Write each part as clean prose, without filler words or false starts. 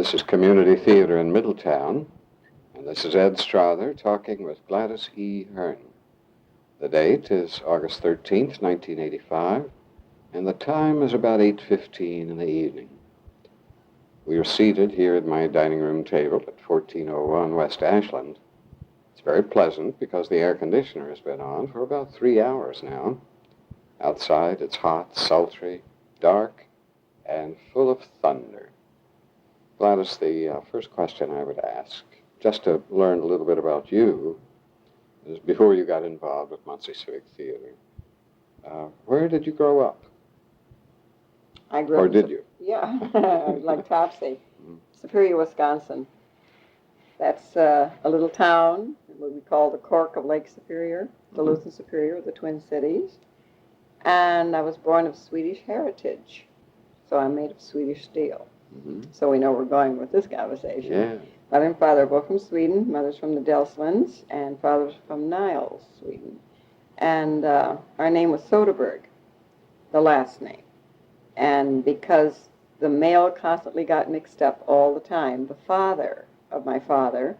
This is Community Theater in Middletown, and this is Ed Strother talking with Gladys E. Hearns. The date is August 13th, 1985, and the time is about 8:15 in the evening. We are seated here at my dining room table at 1401 West Ashland. It's very pleasant because the air conditioner has been on for about 3 hours now. Outside, it's hot, sultry, dark, and full of thunder. Gladys, the first question I would ask, just to learn a little bit about you, is before you got involved with Muncie Civic Theatre, where did you grow up? I grew up. Or did you? Yeah, like Topsy, Superior, Wisconsin. That's a little town, what we call the Cork of Lake Superior, Duluth and Superior, the Twin Cities. And I was born of Swedish heritage, so I'm made of Swedish steel. So we know we're going with this conversation. Yeah. Mother and father are both from Sweden. Mother's from the Delslands, and father's from Niles, Sweden. And our name was Soderberg, the last name. And because the mail constantly got mixed up all the time, the father of my father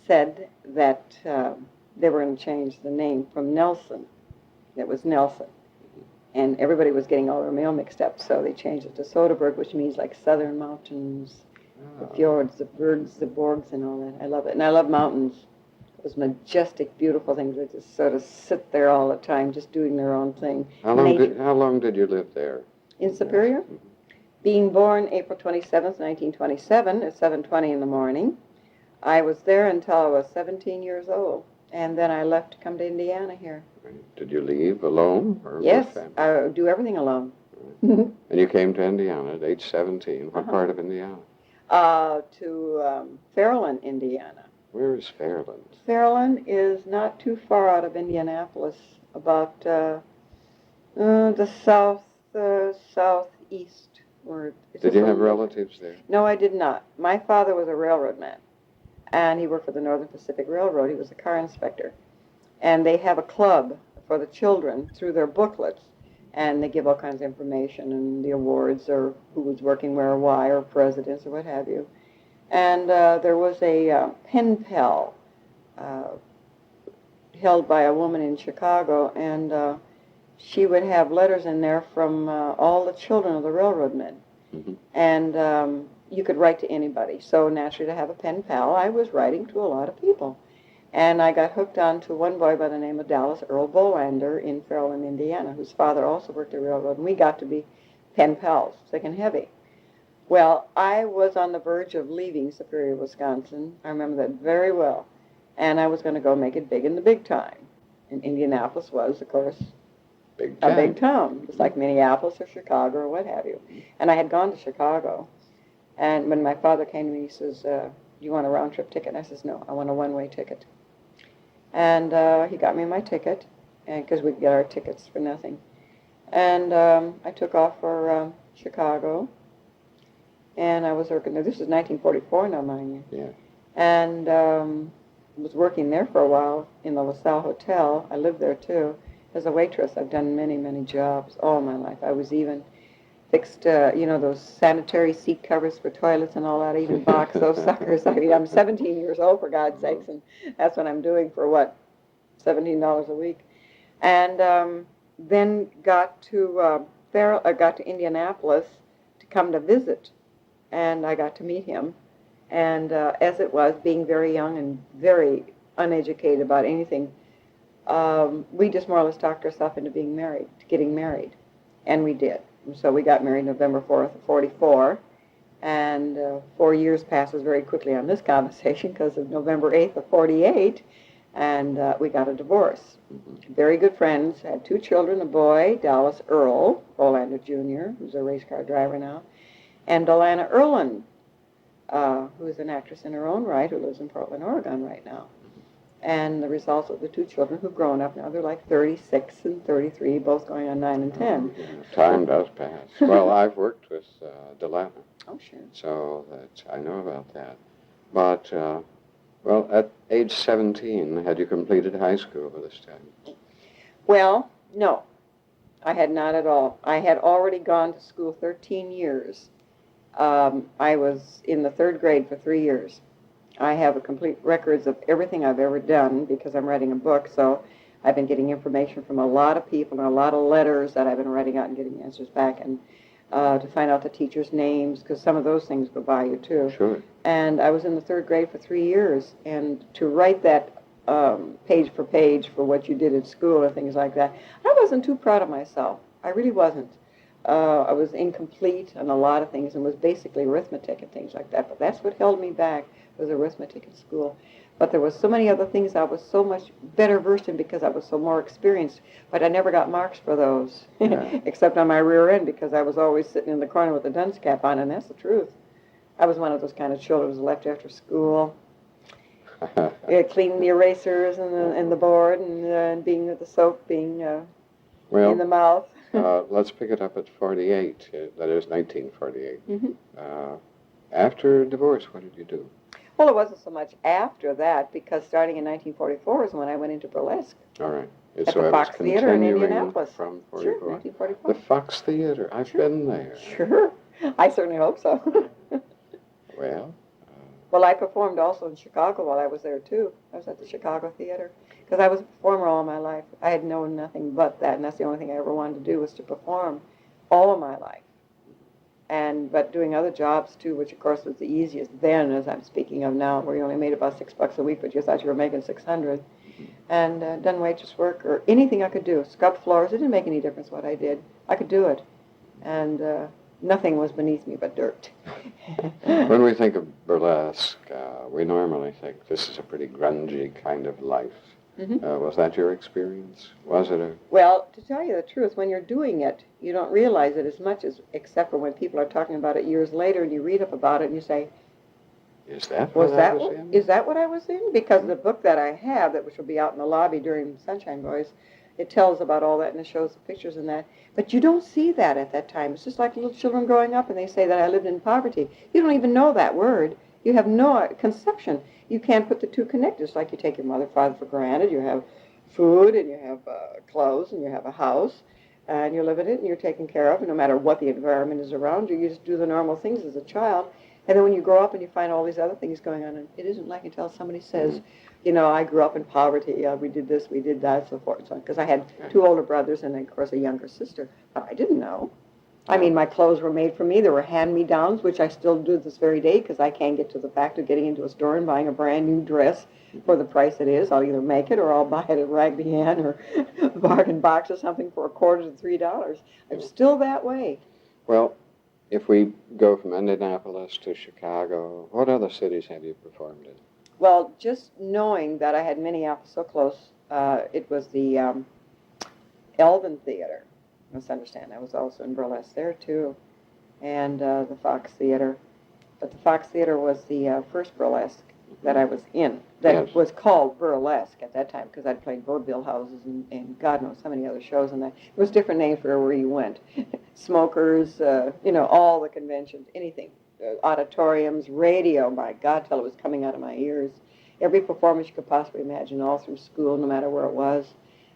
said that they were going to change the name from Nelson. It was Nelson. And everybody was getting all their mail mixed up, so they changed it to Soderberg, which means like southern mountains, the fjords, the bergs, the borgs, and all that. I love it. And I love mountains. Those majestic, beautiful things that just sort of sit there all the time, just doing their own thing. How long did you live there? In Superior? Being born April 27th, 1927, at 7:20 in the morning. I was there until I was 17 years old, and then I left to come to Indiana here. Did you leave alone or Yes, with family? I do everything alone. And you came to Indiana at age 17. What part of Indiana? To Fairland, Indiana. Where is Fairland? Fairland is not too far out of Indianapolis, about the southeast. Did you have relatives there? No, I did not. My father was a railroad man, and he worked for the Northern Pacific Railroad. He was a car inspector. And they have a club for the children through their booklets, and they give all kinds of information and the awards or who was working where or why or presidents or what have you. And there was a pen pal held by a woman in Chicago, and she would have letters in there from all the children of the railroad men. And you could write to anybody. So naturally, to have a pen pal, I was writing to a lot of people. And I got hooked on to one boy by the name of Dallas Earl Bolander in Fairland, Indiana, whose father also worked at the railroad, and we got to be pen pals, thick and heavy. Well, I was on the verge of leaving Superior, Wisconsin. I remember that very well. And I was going to go make it big in the big time. And Indianapolis was, of course, a big town, just like Minneapolis or Chicago or what have you. And I had gone to Chicago. And when my father came to me, he says, do you want a round-trip ticket? And I says, no, I want a one-way ticket. And he got me my ticket, because we could get our tickets for nothing. And I took off for Chicago, and I was working there. This was 1944 now, mind you. Yeah. And was working there for a while in the LaSalle Hotel. I lived there, too, as a waitress. I've done many, many jobs all my life. I was even fixed, those sanitary seat covers for toilets and all that. I even boxed those suckers. I mean, I'm 17 years old, for God's sakes, and that's what I'm doing for, $17 a week. And then got to Indianapolis to come to visit, and I got to meet him. And as it was, being very young and very uneducated about anything, we just more or less talked ourselves into getting married, and we did. So we got married November 4th of 44, and 4 years passes very quickly on this conversation because of November 8th of 48, and we got a divorce. Very good friends, had 2 children, a boy, Dallas Earl Bolander Jr., who's a race car driver now, and Delana Erlin, who is an actress in her own right, who lives in Portland, Oregon right now. And the results of the 2 children who've grown up now, they're like 36 and 33, both going on 9 and 10. Time does pass. Well, I've worked with Delana. Oh, sure. So I know about that. But, at age 17, had you completed high school by this time? Well, no. I had not at all. I had already gone to school 13 years I was in the 3rd grade for 3 years. I have a complete records of everything I've ever done because I'm writing a book, so I've been getting information from a lot of people and a lot of letters that I've been writing out and getting answers back, and to find out the teachers' names, because some of those things go by you, too. Sure. And I was in the 3rd grade for 3 years, and to write that page for page for what you did at school and things like that, I wasn't too proud of myself. I really wasn't. I was incomplete on a lot of things and was basically arithmetic and things like that, but that's what held me back, was arithmetic in school. But there was so many other things I was so much better versed in because I was so more experienced, but I never got marks for those, except on my rear end because I was always sitting in the corner with a dunce cap on, and that's the truth. I was one of those kind of children who was left after school, cleaning the erasers and the board and being with the soap being in the mouth. Let's pick it up at 48. That is 1948. Mm-hmm. After divorce, what did you do? Well, it wasn't so much after that, because starting in 1944 is when I went into burlesque. All right. At the Fox Theatre in Indianapolis. From 44. Sure, 1944. The Fox Theatre. I've been there. Sure. I certainly hope so. Well? Well, I performed also in Chicago while I was there, too. I was at the Chicago Theatre, because I was a performer all my life. I had known nothing but that, and that's the only thing I ever wanted to do was to perform all of my life. But doing other jobs, too, which, of course, was the easiest then, as I'm speaking of now, where you only made about $6 a week, but you thought you were making $600. And done waitress work or anything I could do. Scrub floors. It didn't make any difference what I did. I could do it. And nothing was beneath me but dirt. When we think of burlesque, we normally think this is a pretty grungy kind of life. Mm-hmm. Was that your experience? Was it a... Well, to tell you the truth, when you're doing it, you don't realize it as much as, except for when people are talking about it years later and you read up about it and you say, Is that what I was in? Is that what I was in? Because the book that I have, which will be out in the lobby during Sunshine Boys, it tells about all that and it shows the pictures and that. But you don't see that at that time. It's just like little children growing up and they say that I lived in poverty. You don't even know that word. You have no conception. You can't put the two connectors, like you take your mother, father for granted. You have food and you have clothes and you have a house and you live in it and you're taken care of. And no matter what the environment is around you, you just do the normal things as a child. And then when you grow up and you find all these other things going on, and it isn't like until somebody says, you know, I grew up in poverty, we did this, we did that, so forth and so on. Because I had 2 older brothers and, of course, a younger sister. But I didn't know. I mean, my clothes were made for me. There were hand-me-downs, which I still do this very day because I can't get to the fact of getting into a store and buying a brand-new dress for the price it is. I'll either make it or I'll buy it at Raggedy Ann or a bargain box or something for $1 to $3. I'm still that way. Well, if we go from Indianapolis to Chicago, what other cities have you performed in? Well, just knowing that I had Minneapolis so close, it was the Elvin Theater. You must understand, I was also in burlesque there, too, and the Fox Theater. But the Fox Theater was the first burlesque that I was in. That was called burlesque at that time because I'd played vaudeville houses and God knows how many other shows and that. It was different names for where you went. Smokers, you know, all the conventions, anything. Auditoriums, radio, my God, till it was coming out of my ears. Every performance you could possibly imagine, all through school, no matter where it was.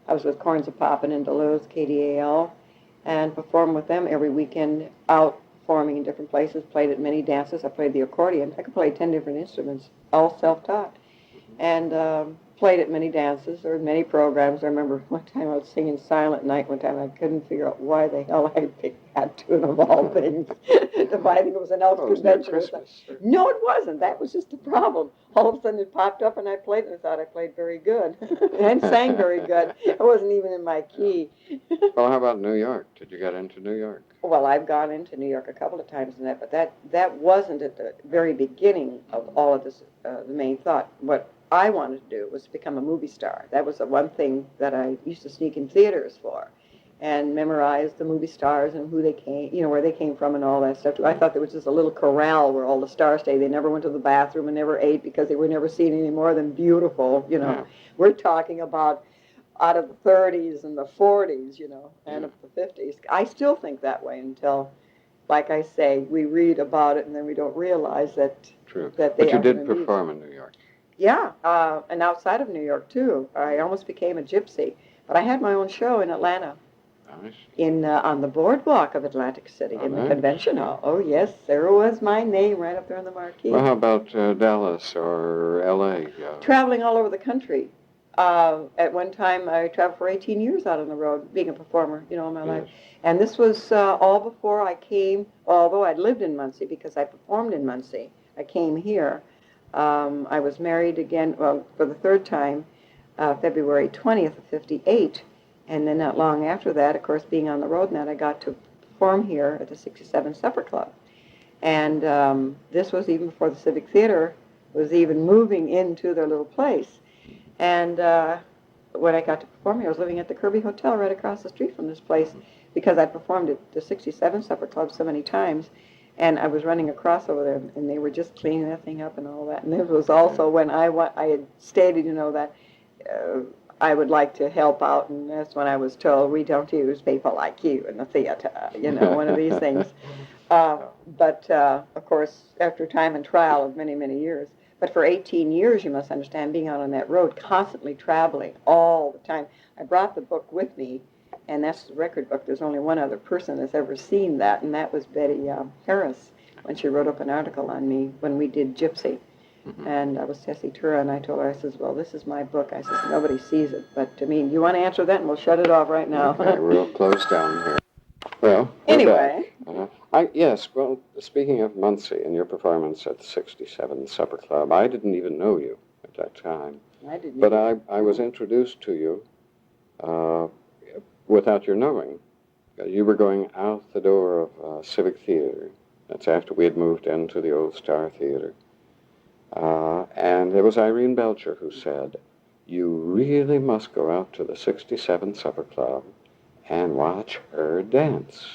I was with Corns of Poppin' in Duluth, KDAL, and performed with them every weekend out performing in different places, played at many dances. I played the accordion. I could play 10 different instruments, all self-taught. And played at many dances or many programs. I remember one time I was singing Silent Night one time. I couldn't figure out why the hell I picked that tune of all things. I think it was an elf convention or something. No, it wasn't. That was just the problem. All of a sudden it popped up and I played it and I thought I played very good. And sang very good. I wasn't even in my key. Well, how about New York? Did you get into New York? Well, I've gone into New York a couple of times in that, but that wasn't at the very beginning of all of this, the main thought. What I wanted to do was to become a movie star. That was the one thing that I used to sneak in theaters for and memorize the movie stars and who they came, you know, where they came from and all that stuff. I thought there was just a little corral where all the stars stayed. They never went to the bathroom and never ate because they were never seen any more than beautiful, you know. Yeah. We're talking about out of the 30s and the 40s, you know, and of the 50s. I still think that way until, like I say, we read about it and then we don't realize that. True. That they but you did perform in New York. Yeah, and outside of New York, too. I almost became a gypsy. But I had my own show in Atlanta. on the boardwalk of Atlantic City in the convention hall. Oh, yes, there was my name right up there on the marquee. Well, how about Dallas or L.A.? Traveling all over the country. At one time, I traveled for 18 years out on the road, being a performer, all my life. And this was all before I came, although I'd lived in Muncie because I performed in Muncie. I came here. I was married again, well, for the third time, February 20th of 58. And then not long after that, of course, being on the road, and that I got to perform here at the 67 Supper Club. And this was even before the Civic Theatre was even moving into their little place. And when I got to perform here, I was living at the Kirby Hotel right across the street from this place because I performed at the 67 Supper Club so many times. And I was running across over there, and they were just cleaning that thing up and all that. And this was also when I had stated, that I would like to help out, and that's when I was told, we don't use people like you in the theater, one of these things. But, of course, after time and trial of many, many years, but for 18 years, you must understand, being out on that road, constantly traveling all the time. I brought the book with me, and that's the record book. There's only one other person that's ever seen that, and that was Betty Harris, when she wrote up an article on me when we did Gypsy. Mm-hmm. And I was Tessitura, and I told her, I says, well, this is my book. I says, nobody sees it. But, you want to answer that, and we'll shut it off right now. Okay, we'll close down here. Well, anyway. Yes, well, speaking of Muncie and your performance at the 67 Supper Club, I didn't even know you at that time. I didn't. But I was introduced to you without your knowing. You were going out the door of Civic Theatre. That's after we had moved into the old Star Theatre. And it was Irene Belcher who said, you really must go out to the 67 Supper Club and watch her dance.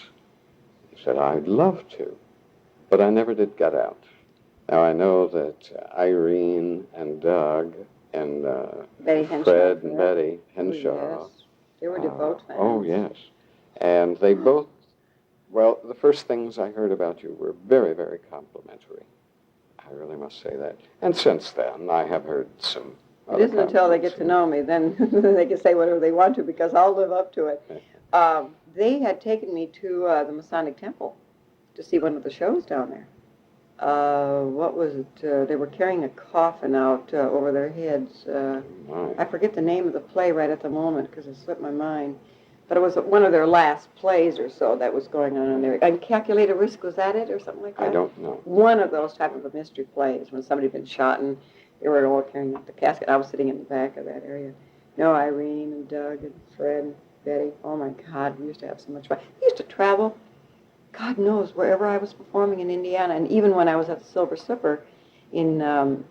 He said, I'd love to, but I never did get out. Now, I know that Irene and Doug and Fred and Betty Henshaw. Yes. They were devout fans. Oh, yes. And they both, well, the first things I heard about you were very, very complimentary. I really must say that. And since then, I have heard some It isn't until they get to know me, then they can say whatever they want to, because I'll live up to it. They had taken me to the Masonic Temple to see one of the shows down there. What was it? They were carrying a coffin out over their heads. I forget the name of the play right at the moment because it slipped my mind. But it was one of their last plays or so that was going on in there. Uncalculated Risk, was that it or something like that? I don't know. One of those type of a mystery plays when somebody had been shot and they were all carrying up the casket. I was sitting in the back of that area. No, Irene and Doug and Fred and Betty. Oh, my God, we used to have so much fun. We used to travel, God knows, wherever I was performing in Indiana. And even when I was at the Silver Slipper in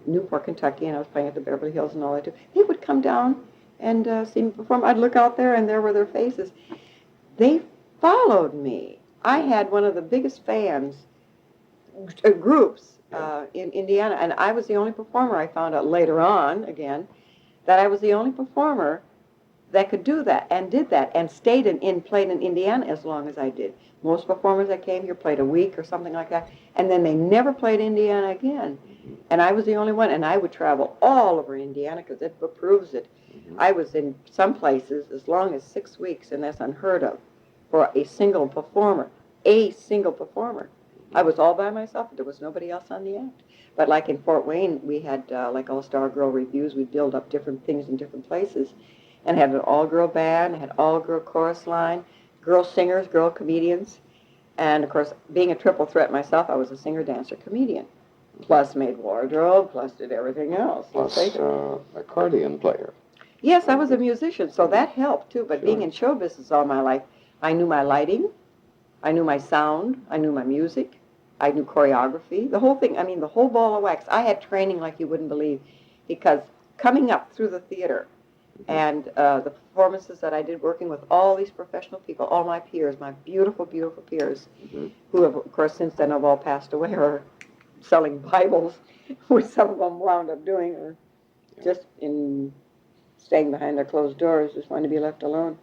Newport, Kentucky, and I was playing at the Beverly Hills and all that too, they would come down and see me perform. I'd look out there, and there were their faces. They followed me. I had one of the biggest fans groups in Indiana, and I was the only performer. I found out later on, again, that I was the only performer that could do that and did that and stayed played in Indiana as long as I did. Most performers that came here played a week or something like that, and then they never played Indiana again. And I was the only one, and I would travel all over Indiana because it proves it. I was in some places as long as 6 weeks, and that's unheard of for a single performer. A single performer. I was all by myself. There was nobody else on the act. But like in Fort Wayne, we had like All-Star Girl Reviews. We'd build up different things in different places and had an all-girl band, had all-girl chorus line, girl singers, girl comedians. And, of course, being a triple threat myself, I was a singer, dancer, comedian. Plus made wardrobe, plus did everything else. Plus accordion player. Yes, I was a musician, so that helped, too. But being in show business all my life, I knew my lighting, I knew my sound, I knew my music, I knew choreography, the whole thing. I mean, the whole ball of wax. I had training like you wouldn't believe, because coming up through the theater and the performances that I did working with all these professional people, all my peers, my beautiful, beautiful peers, who have, of course, since then have all passed away or selling Bibles, which some of them wound up doing, or just in staying behind their closed doors, just wanting to be left alone.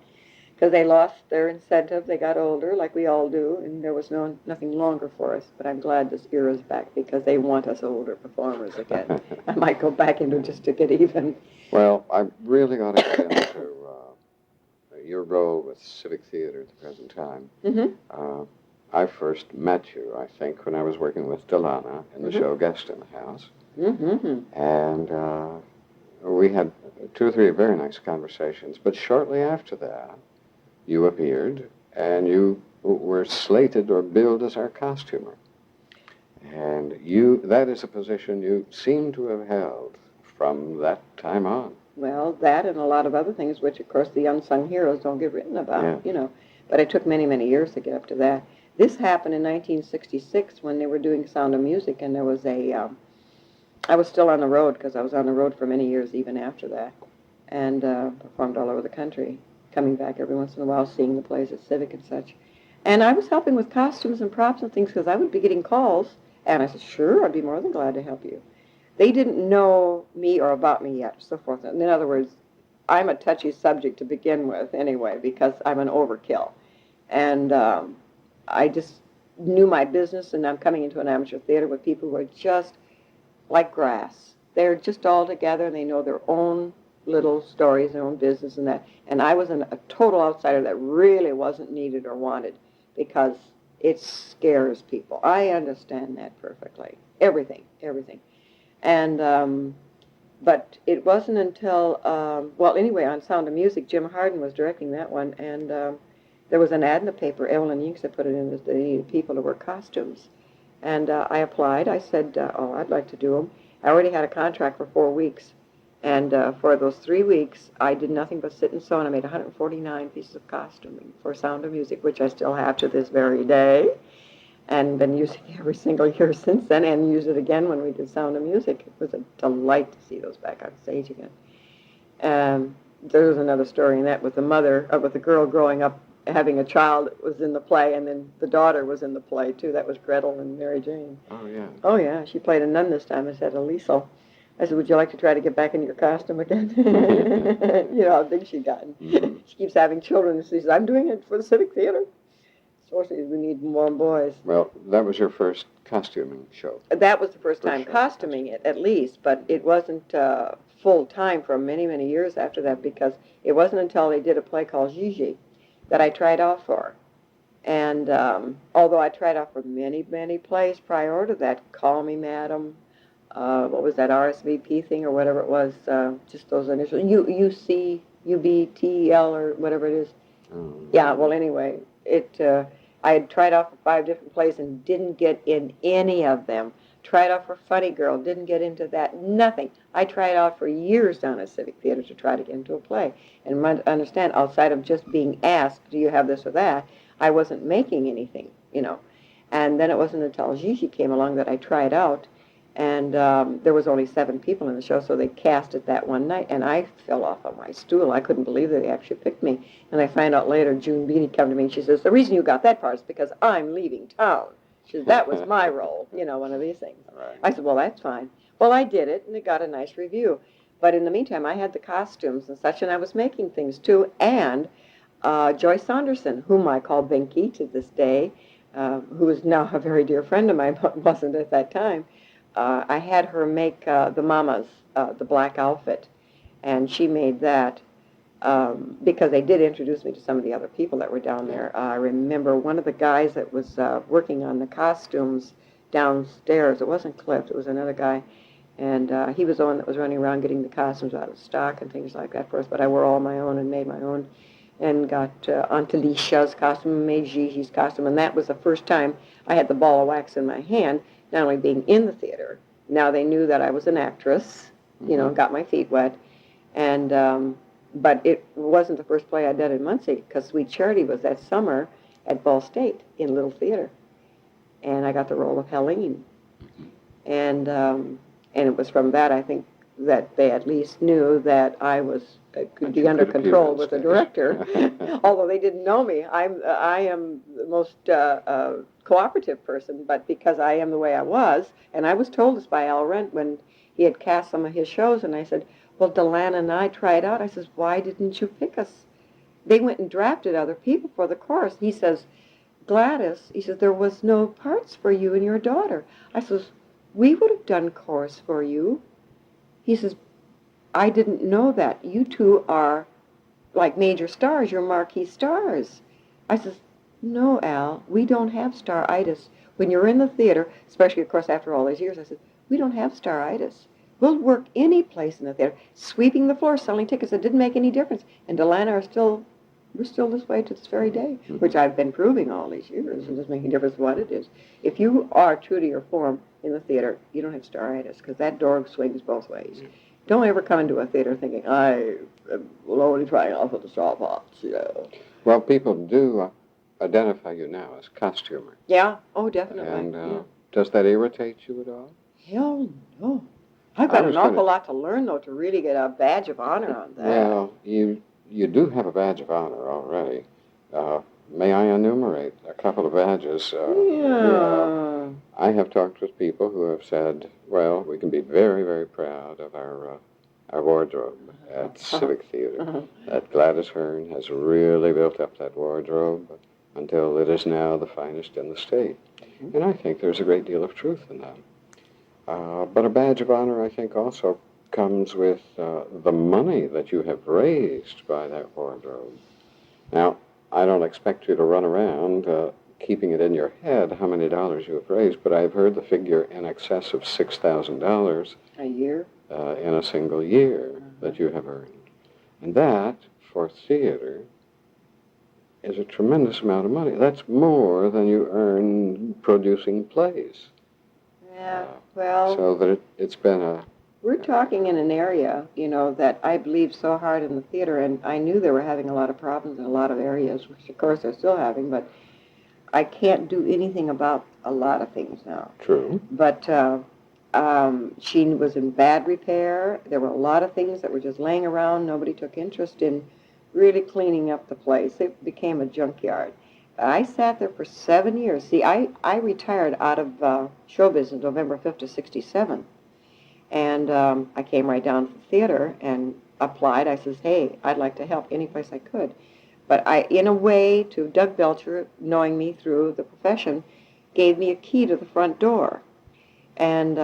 Because they lost their incentive, they got older, like we all do, and there was nothing longer for us. But I'm glad this era's back, because they want us older performers again. I might go back into just to get even. Well, I really ought to get into your role with Civic Theatre at the present time. Mm-hmm. I first met you, I think, when I was working with Delana in the show Guest in the House. Mm-hmm. And we had 2 or 3 very nice conversations. But shortly after that, you appeared, and you were slated or billed as our costumer. And that is a position you seem to have held from that time on. Well, that and a lot of other things, which, of course, the unsung heroes don't get written about, But it took many, many years to get up to that. This happened in 1966 when they were doing Sound of Music, and there was I was still on the road because I was on the road for many years even after that, and performed all over the country, coming back every once in a while, seeing the plays at Civic and such. And I was helping with costumes and props and things because I would be getting calls, and I said, sure, I'd be more than glad to help you. They didn't know me or about me yet, so forth. In other words, I'm a touchy subject to begin with anyway because I'm an overkill. And I just knew my business, and I'm coming into an amateur theater with people who are just like grass. They're just all together, and they know their own little stories, their own business and that. And I was a total outsider that really wasn't needed or wanted because it scares people. I understand that perfectly. Everything. And, but it wasn't until, anyway, on Sound of Music, Jim Harden was directing that one, and there was an ad in the paper. Evelyn Yinks had put it in, that they needed people to wear costumes. And I applied. I said, I'd like to do them. I already had a contract for 4 weeks. And for those 3 weeks, I did nothing but sit and sew, and I made 149 pieces of costuming for Sound of Music, which I still have to this very day, and been using every single year since then, and use it again when we did Sound of Music. It was a delight to see those back on stage again. There was another story in that with the girl growing up, having a child that was in the play, and then the daughter was in the play, too. That was Gretel and Mary Jane. Oh, yeah. Oh, yeah. She played a nun this time instead of Liesel. I said, would you like to try to get back into your costume again? You know how big she'd gotten. Mm-hmm. She keeps having children, and she says, I'm doing it for the Civic Theater. So she says, we need more boys. Well, that was your first costuming show. That was the first time costuming it, at least, but it wasn't full-time for many, many years after that, because it wasn't until they did a play called Gigi that I tried out for. And although I tried out for many, many plays prior to that, Call Me Madam, what was that, RSVP thing or whatever it was, just those initials, UC, UBTEL or whatever it is. Yeah, well, anyway, I had tried out for 5 different plays and didn't get in any of them. Tried out for Funny Girl, didn't get into that, nothing. I tried out for years down at Civic Theater to try to get into a play. And understand, outside of just being asked, do you have this or that, I wasn't making anything, you know. And then it wasn't until Gigi came along that I tried out, and there was only 7 people in the show, so they cast it that one night, and I fell off of my stool. I couldn't believe that they actually picked me. And I find out later, June Beattie come to me, and she says, the reason you got that part is because I'm leaving town. She says, that was my role, you know, one of these things. Right. I said, well, that's fine. Well, I did it, and it got a nice review. But in the meantime, I had the costumes and such, and I was making things, too. And Joyce Saunderson, whom I call Binky to this day, who is now a very dear friend of mine, but wasn't at that time, I had her make the Mamas, the black outfit. And she made that because they did introduce me to some of the other people that were down there. I remember one of the guys that was working on the costumes downstairs. It wasn't Cliff, it was another guy. And he was the one that was running around getting the costumes out of stock and things like that for us. But I wore all my own and made my own, and got Aunt Alicia's costume and made Gigi's costume. And that was the first time I had the ball of wax in my hand, not only being in the theater. Now they knew that I was an actress, you know, got my feet wet. And but it wasn't the first play I did in Muncie, because Sweet Charity was that summer at Ball State in Little Theater. And I got the role of Helene. And it was from that, I think, that they at least knew that I could be under control with the director. Although they didn't know me. I am the most cooperative person, but because I am the way I was, and I was told this by Al Rent when he had cast some of his shows, and I said, well, Delana and I tried out. I says, why didn't you pick us? They went and drafted other people for the chorus. He says, Gladys, he says, there was no parts for you and your daughter. I says, we would have done chorus for you. He says, I didn't know that. You two are like major stars, your marquee stars. I says, no, Al, we don't have staritis. When you're in the theater, especially, of course, after all these years, I said, we don't have staritis. We'll work any place in the theater, sweeping the floor, selling tickets. It didn't make any difference. And Delana we're still this way to this very day, which I've been proving all these years. It doesn't make any difference what it is. If you are true to your form in the theater, you don't have staritis, because that door swings both ways. Don't ever come into a theater thinking, I will only try off with the smallpox, you know. Well, people do identify you now as costumer. Yeah, oh, definitely. And does that irritate you at all? Hell no. I've got an awful lot to learn, though, to really get a badge of honor on that. Well, you do have a badge of honor already. May I enumerate a couple of badges? I have talked with people who have said, well, we can be very, very proud of our wardrobe at Civic Theatre. That Gladys Hearn has really built up that wardrobe until it is now the finest in the state. And I think there's a great deal of truth in that. But a badge of honor, I think, also comes with the money that you have raised by that wardrobe. Now, I don't expect you to run around keeping it in your head how many dollars you have raised, but I've heard the figure in excess of $6,000 a year in a single year that you have earned. And that, for theater, is a tremendous amount of money. That's more than you earn producing plays. Yeah, well... So that it's been a... We're talking in an area, you know, that I believe so hard in the theater, and I knew they were having a lot of problems in a lot of areas, which of course they're still having, but I can't do anything about a lot of things now. True. But she was in bad repair. There were a lot of things that were just laying around. Nobody took interest in really cleaning up the place. It became a junkyard. I sat there for 7 years. See, I retired out of show business November 5th of 67. And I came right down to the theater and applied. I says, hey, I'd like to help any place I could. But I, in a way, to Doug Belcher, knowing me through the profession, gave me a key to the front door. And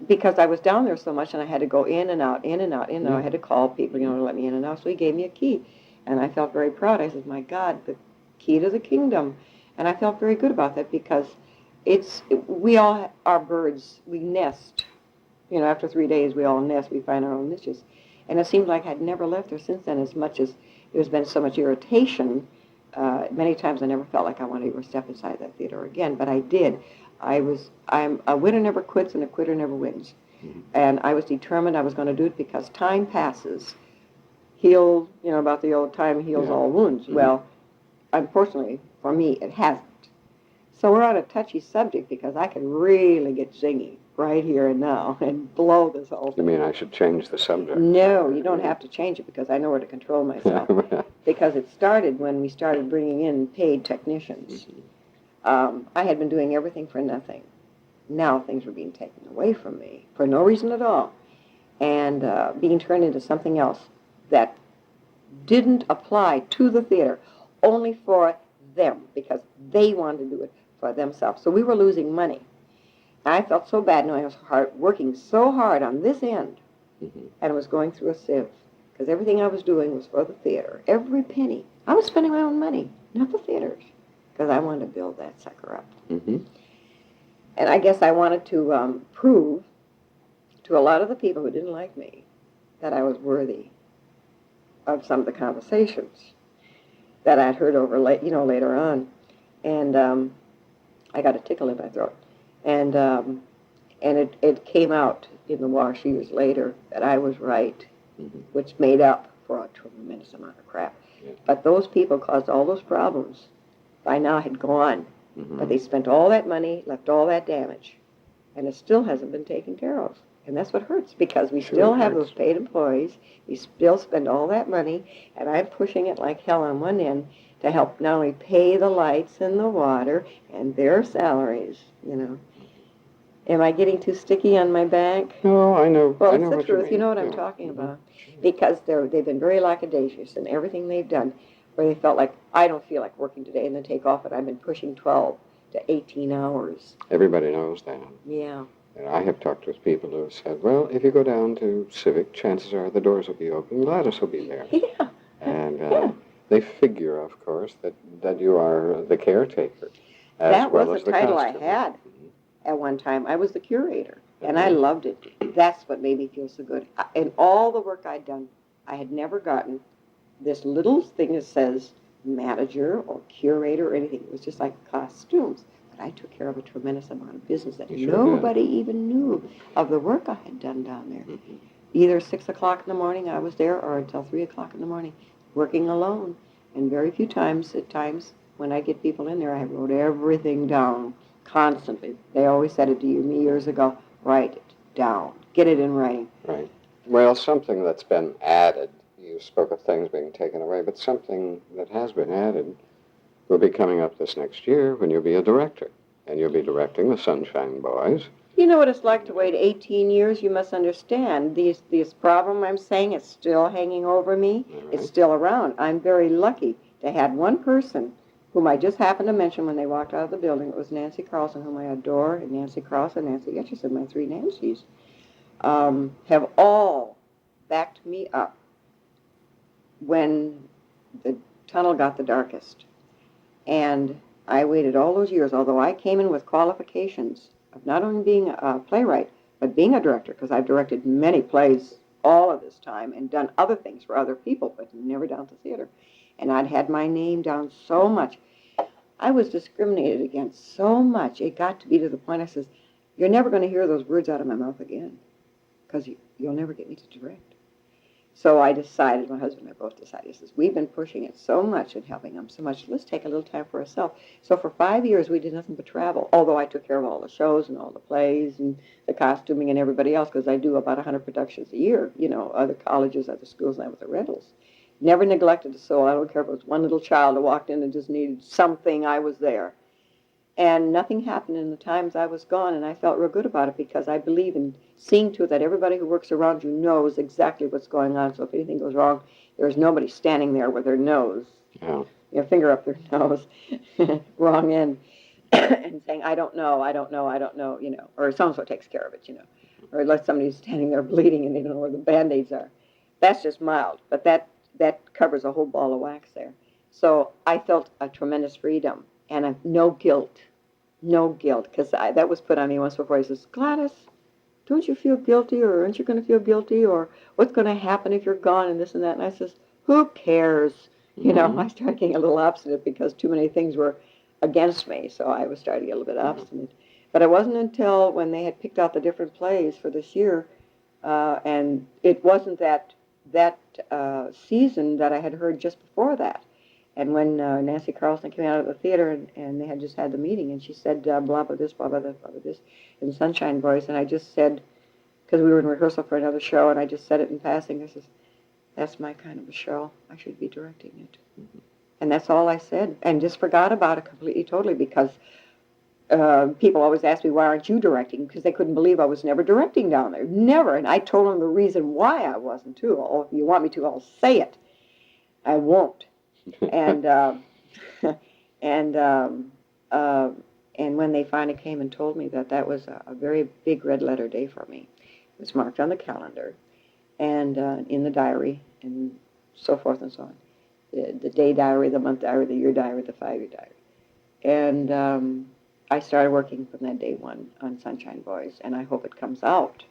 because I was down there so much and I had to go in and out, in and out, in and out, I had to call people, you know, to let me in and out. So he gave me a key. And I felt very proud. I said, my God, the key to the kingdom. And I felt very good about that because we all are birds. We nest. You know, after 3 days, we all nest. We find our own niches. And it seemed like I'd never left there since then, as much as there's been so much irritation. Many times I never felt like I wanted to ever step inside that theater again, but I did. I'm a winner never quits and a quitter never wins. Mm-hmm. And I was determined I was going to do it because time passes. Heal, you know, about the old time heals all wounds. Mm-hmm. Well, unfortunately, for me, it hasn't. So we're on a touchy subject because I can really get zingy right here and now and blow this whole thing. You mean I should change the subject? No, you don't have to change it because I know where to control myself. Because it started when we started bringing in paid technicians. Mm-hmm. I had been doing everything for nothing. Now things were being taken away from me for no reason at all and being turned into something else that didn't apply to the theater, only for them because they wanted to do it for themselves. So we were losing money. I felt so bad knowing I was working so hard on this end, mm-hmm. and I was going through a sieve because everything I was doing was for the theater. Every penny. I was spending my own money, not the theaters, because I wanted to build that sucker up. Mm-hmm. And I guess I wanted to prove to a lot of the people who didn't like me that I was worthy of some of the conversations that I'd heard over later on. And I got a tickle in my throat. And it came out in the wash years later that I was right, mm-hmm. which made up for a tremendous amount of crap. Yeah. But those people caused all those problems. By now had gone, mm-hmm. but they spent all that money, left all that damage, and it still hasn't been taken care of. And that's what hurts because we still have those paid employees. We still spend all that money, and I'm pushing it like hell on one end to help not only pay the lights and the water and their salaries, you know. Am I getting too sticky on my bank? No, I know. Well, it's the truth. You know what I'm talking about. Because they've been very lackadaisious in everything they've done, where they felt like, I don't feel like working today, and then take off, and I've been pushing 12 to 18 hours. Everybody knows that. Yeah. And I have talked with people who have said, well, if you go down to Civic, chances are the doors will be open, Gladys will be there. Yeah. And they figure, of course, that you are the caretaker as That well was as a the title I costumer. had at one time. I was the curator, and I loved it. That's what made me feel so good. In all the work I'd done, I had never gotten this little thing that says manager or curator or anything. It was just like costumes. But I took care of a tremendous amount of business that nobody even knew of the work I had done down there. Either 6 o'clock in the morning I was there or until 3 o'clock in the morning, working alone. And very few times, at times, when I get people in there, I wrote everything down constantly. They always said it to me years ago, write it down, get it in writing. Right. Well, something that's been added, you spoke of things being taken away, but something that has been added will be coming up this next year when you'll be a director, and you'll be directing the Sunshine Boys. You know what it's like to wait 18 years? You must understand. This problem I'm saying is still hanging over me. Right. It's still around. I'm very lucky to have one person whom I just happened to mention when they walked out of the building. It was Nancy Carlson, whom I adore, and Nancy Carlson, Nancy Etchison, my three Nancys, have all backed me up when the tunnel got the darkest. And I waited all those years, although I came in with qualifications of not only being a playwright, but being a director, because I've directed many plays all of this time and done other things for other people, but never down to theater. And I'd had my name down so much. I was discriminated against so much. It got to be to the point I says, you're never going to hear those words out of my mouth again, because you'll never get me to direct. So I decided, my husband and I both decided, he says, we've been pushing it so much and helping them so much, let's take a little time for ourselves. So for 5 years, we did nothing but travel, although I took care of all the shows and all the plays and the costuming and everybody else, because I do about 100 productions a year, other colleges, other schools, and I with the rentals. Never neglected a soul. I don't care if it was one little child who walked in and just needed something, I was there. And nothing happened in the times I was gone, and I felt real good about it because I believe in seeing to it that everybody who works around you knows exactly what's going on. So if anything goes wrong, there's nobody standing there with their nose, finger up their nose, wrong end, and saying, I don't know, or so-and-so takes care of it, or unless somebody's standing there bleeding and they don't know where the Band-Aids are. That's just mild, but that covers a whole ball of wax there. So I felt a tremendous freedom and no guilt, because that was put on me once before. He says, Gladys, don't you feel guilty, or aren't you going to feel guilty, or what's going to happen if you're gone, and this and that? And I says, who cares? I started getting a little obstinate because too many things were against me, so I was starting to get a little bit obstinate. But it wasn't until when they had picked out the different plays for this year, and it wasn't that season that I had heard just before that. And when Nancy Carlson came out of the theater and they had just had the meeting, and she said, blah, blah, this, blah, blah, this, in Sunshine Boys, and I just said, because we were in rehearsal for another show, and I just said it in passing, I says, that's my kind of a show. I should be directing it. And that's all I said, and just forgot about it completely, totally, because people always ask me, why aren't you directing? Because they couldn't believe I was never directing down there. Never. And I told them the reason why I wasn't, too. Oh, if you want me to, I'll say it. I won't. And and when they finally came and told me that was a very big red letter day for me, it was marked on the calendar and in the diary and so forth and so on. The day diary, the month diary, the year diary, the 5-year diary. And I started working from that day one on Sunshine Boys, and I hope it comes out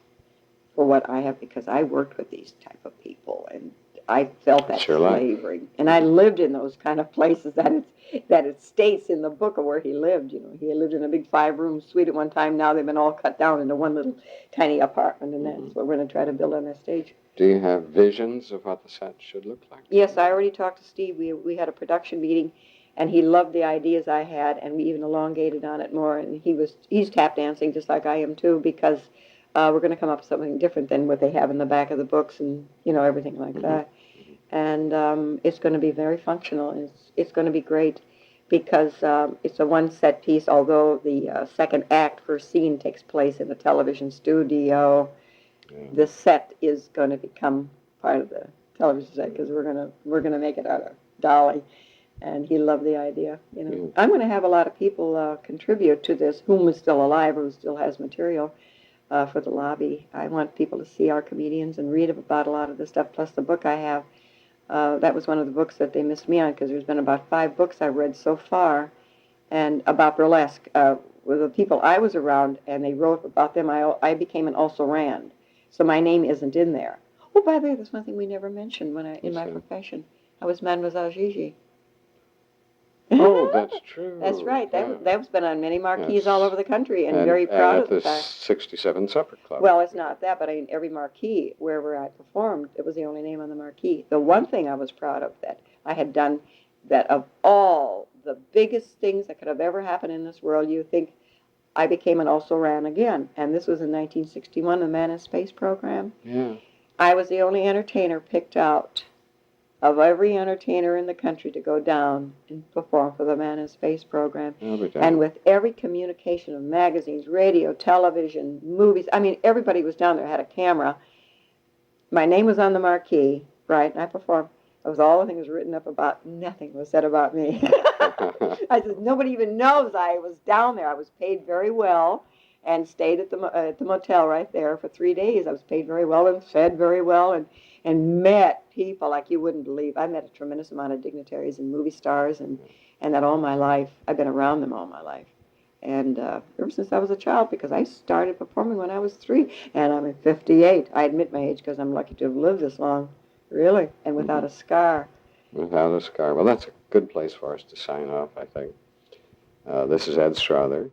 for what I have, because I worked with these type of people, and I felt that slavery. And I lived in those kind of places that it states in the book of where he lived. He lived in a big 5-room suite at one time. Now they've been all cut down into one little tiny apartment, and that's what we're going to try to build on that stage. Do you have visions of what the set should look like? Yes, I already talked to Steve. We had a production meeting, and he loved the ideas I had, and we even elongated on it more. And he's tap dancing just like I am too, because we're going to come up with something different than what they have in the back of the books and everything like that. And it's going to be very functional, and it's going to be great, because it's a one set piece, although the second act, first scene, takes place in a television studio. The set is going to become part of the television set, because we're gonna make it out of Dolly, and he loved the idea. I'm going to have a lot of people contribute to this, whom is still alive, who still has material for the lobby. I want people to see our comedians and read about a lot of the stuff, plus the book I have. That was one of the books that they missed me on, because there's been about 5 books I've read so far, and about burlesque. With the people I was around, and they wrote about them, I became an also-ran. So my name isn't in there. Oh, by the way, there's one thing we never mentioned in my profession. I was Mademoiselle Gigi. Oh, that's true. That's right. Yeah. That's been on many marquees Yes. all over the country, and very proud of the fact. And at the 67 Supper Club. Well, it's not that, but in every marquee, wherever I performed, it was the only name on the marquee. The one thing I was proud of that I had done, that of all the biggest things that could have ever happened in this world, you think, I became an also-ran again. And this was in 1961, the Man in Space program. Yeah. I was the only entertainer picked out of every entertainer in the country to go down and perform for the Man in Space program. And with every communication of magazines, radio, television, movies, I mean, everybody was down there, had a camera. My name was on the marquee, right, and I performed. It was all the things written up about, nothing was said about me. I said, nobody even knows I was down there. I was paid very well and stayed at the motel right there for 3 days. I was paid very well and fed very well, and met people like you wouldn't believe. I met a tremendous amount of dignitaries and movie stars, and that all my life. I've been around them all my life. And ever since I was a child, because I started performing when I was 3, and I'm 58. I admit my age because I'm lucky to have lived this long, really, and without a scar. Without a scar. Well, that's a good place for us to sign off, I think. This is Ed Strother.